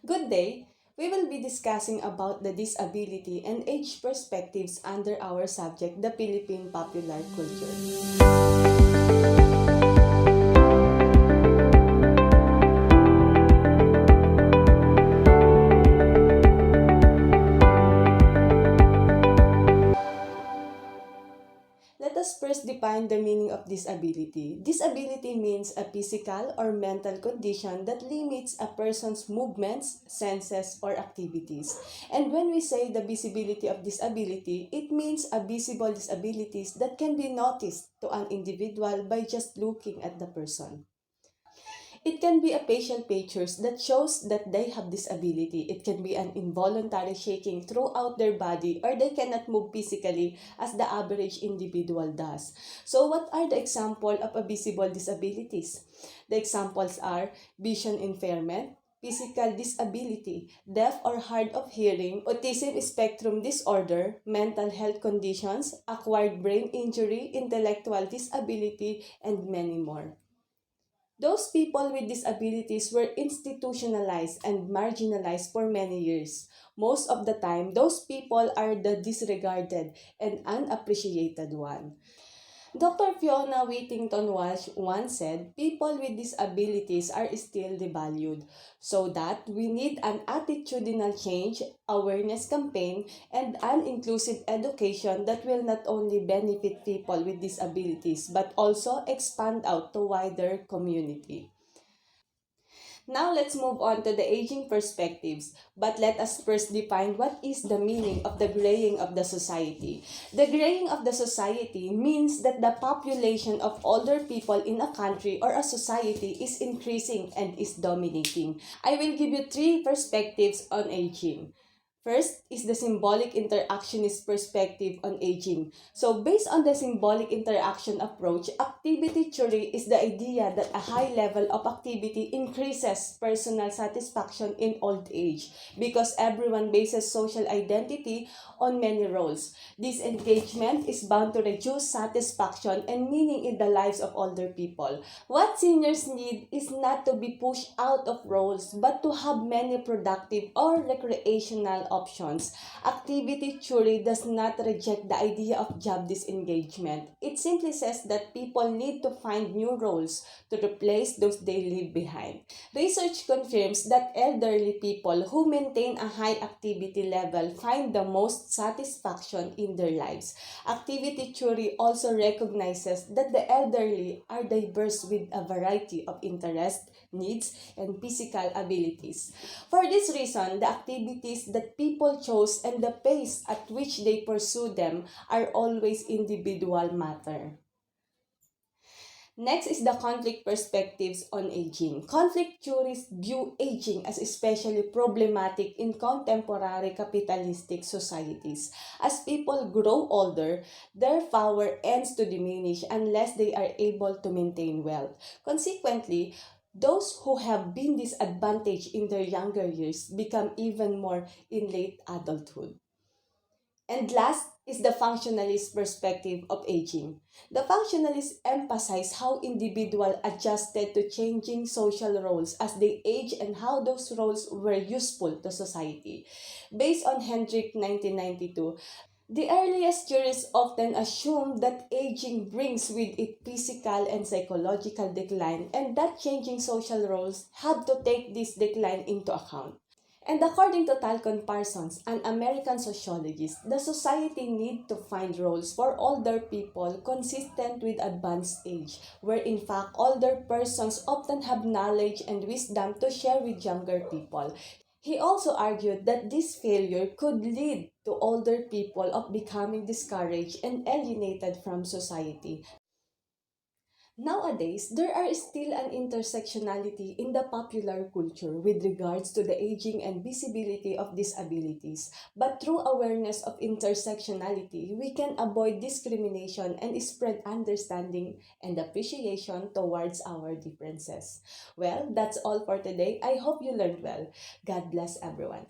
Good day! We will be discussing about the disability and age perspectives under our subject, the Philippine popular culture. Let us first define the meaning of disability. Disability means a physical or mental condition that limits a person's movements, senses, or activities. And when we say the visibility of disability, it means a visible disabilities that can be noticed to an individual by just looking at the person. It can be a facial features that shows that they have disability. It can be an involuntary shaking throughout their body, or they cannot move physically as the average individual does. So what are the example of a visible disabilities? The examples are vision impairment, physical disability, deaf or hard of hearing, autism spectrum disorder, mental health conditions, acquired brain injury, intellectual disability, and many more. Those people with disabilities were institutionalized and marginalized for many years. Most of the time, those people are the disregarded and unappreciated one. Dr. Fiona Whittington Walsh once said, people with disabilities are still devalued, so that we need an attitudinal change, awareness campaign, and an inclusive education that will not only benefit people with disabilities but also expand out to wider community. Now let's move on to the aging perspectives, but let us first define what is the meaning of the graying of the society. The graying of the society means that the population of older people in a country or a society is increasing and is dominating. I will give you three perspectives on aging. First is the symbolic interactionist perspective on aging. So based on the symbolic interaction approach, activity theory is the idea that a high level of activity increases personal satisfaction in old age because everyone bases social identity on many roles. This engagement is bound to reduce satisfaction and meaning in the lives of older people. What seniors need is not to be pushed out of roles but to have many productive or recreational options. Activity theory does not reject the idea of job disengagement. It simply says that people need to find new roles to replace those they leave behind. Research confirms that elderly people who maintain a high activity level find the most satisfaction in their lives. Activity theory also recognizes that the elderly are diverse with a variety of interests, needs, and physical abilities. For this reason, the activities that people chose and the pace at which they pursue them are always individual matter. Next is the conflict perspectives on aging. Conflict theories view aging as especially problematic in contemporary capitalistic societies. As people grow older, their power ends to diminish unless they are able to maintain wealth. Consequently, those who have been disadvantaged in their younger years become even more in late adulthood. And last is the functionalist perspective of aging. The functionalists emphasize how individuals adjusted to changing social roles as they age and how those roles were useful to society. Based on Hendrick 1992, the earliest theorists often assume that aging brings with it physical and psychological decline and that changing social roles have to take this decline into account. And according to Talcon Parsons, an American sociologist, the society need to find roles for older people consistent with advanced age, where in fact older persons often have knowledge and wisdom to share with younger people. He also argued that this failure could lead to older people of becoming discouraged and alienated from society. Nowadays, there are still an intersectionality in the popular culture with regards to the aging and visibility of disabilities. But through awareness of intersectionality, we can avoid discrimination and spread understanding and appreciation towards our differences. Well, that's all for today. I hope you learned well. God bless everyone.